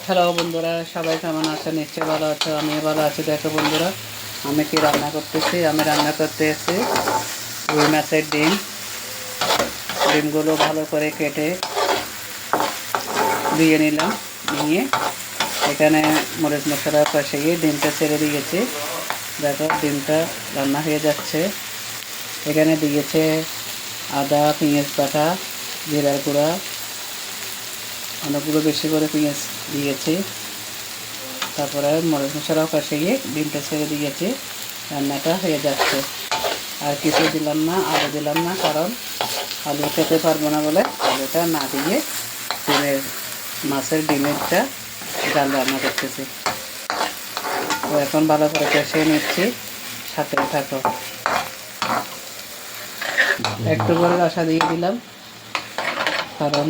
Hello বন্ধুরা, সবাই কেমন আছো? নিশ্চয়ই ভালো আছো, আমিও ভালো আছি। দেখো বন্ধুরা, আমি কি রান্না করতেছি। আমি রান্না করতে এসেছি রুই মাছের ডিম। ডিমগুলো ভালো করে কেটে দিয়ে নিলাম। নিয়ে এখানে মরিচ মশলা কষিয়ে ডিমটা ছেড়ে দিয়েছি। দেখো ডিমটা রান্না হয়ে যাচ্ছে। এখানে দিয়েছে আদা, পেঁয়াজ বাটা, জিরার গুঁড়া, অনেকগুলো বেশি করে পেঁয়াজ দিয়েছি। তারপরে মরিচ মশলাও কষিয়ে ডিমটা ছেড়ে দিয়েছি। রান্নাটা হয়ে যাচ্ছে। আর কিছু দিলাম না, আলু দিলাম না, কারণ আলু খেতে পারবো না বলে আলুটা না দিয়ে মাছের ডিমেরটা ডাল রান্না করতেছি। তো এখন ভালো করে কষিয়ে নিচ্ছি, সাথে থাকো। একটু করে রসা দিয়ে দিলাম, কারণ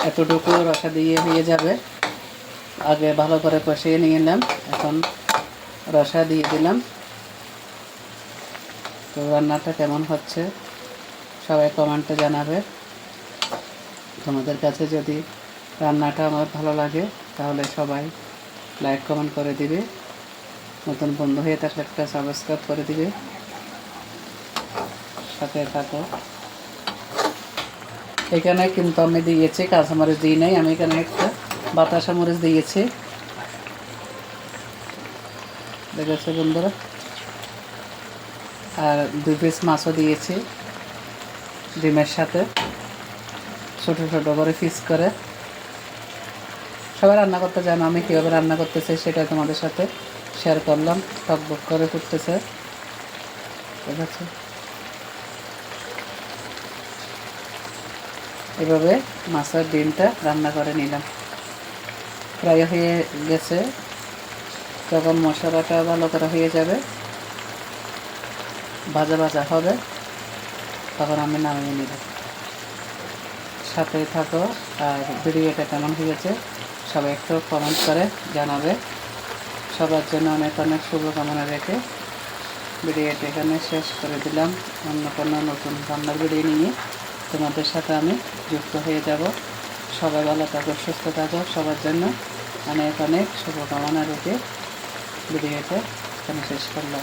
এতটুকু রসা দিয়ে হয়ে যাবে। আগে ভালো করে কষিয়ে নিয়ে নিলাম, এখন রসা দিয়ে দিলাম। তো রান্নাটা কেমন হচ্ছে সবাই কমেন্টে জানাবে। তোমাদের কাছে যদি রান্নাটা আমার ভালো লাগে তাহলে সবাই লাইক কমেন্ট করে দিবে। নতুন বন্ধু হয়ে থাকলে একটা সাবস্ক্রাইব করে দিবে, সাথে থাকো। এখানে কিন্তু আমি দিয়েছি কাঁচামরিচ দিই নাই, আমি এখানে একটা বাতাসা মরিচ দিয়েছি, দেখেছো বন্ধুরা। আর 2 পিস মাছও দিয়েছি ডিমের সাথে, ছোটো ছোটো করে পিস করে। সবাই রান্না করতে জানো, আমি কীভাবে রান্না করতেছি সেটা তোমাদের সাথে শেয়ার করলাম। টকবক করে ফুটতেছে, ঠিক আছে। এভাবে মাছের ডিমটা রান্না করে নিলাম। প্রায় হয়ে গেছে। যখন মশলাটা ভালো করে হয়ে যাবে, ভাজা ভাজা হবে, তখন আমি নামিয়ে নিলাম। সাথে থাকো। আর ভিডিওটা কেমন হয়েছে সবাই একটু কমেন্ট করে জানাবে। সবার জন্য অনেক অনেক শুভকামনা রেখে ভিডিওটা এখানে শেষ করে দিলাম। অন্য কোনো নতুন রান্নার ভিডিও নিয়ে তোমাদের সাথে আমি যুক্ত হয়ে যাব। সবাই ভালো থাকো, সুস্থ থাকো। সবার জন্য অনেক অনেক শুভকামনা রেখে ভিডিওটা এখানে শেষ করলাম।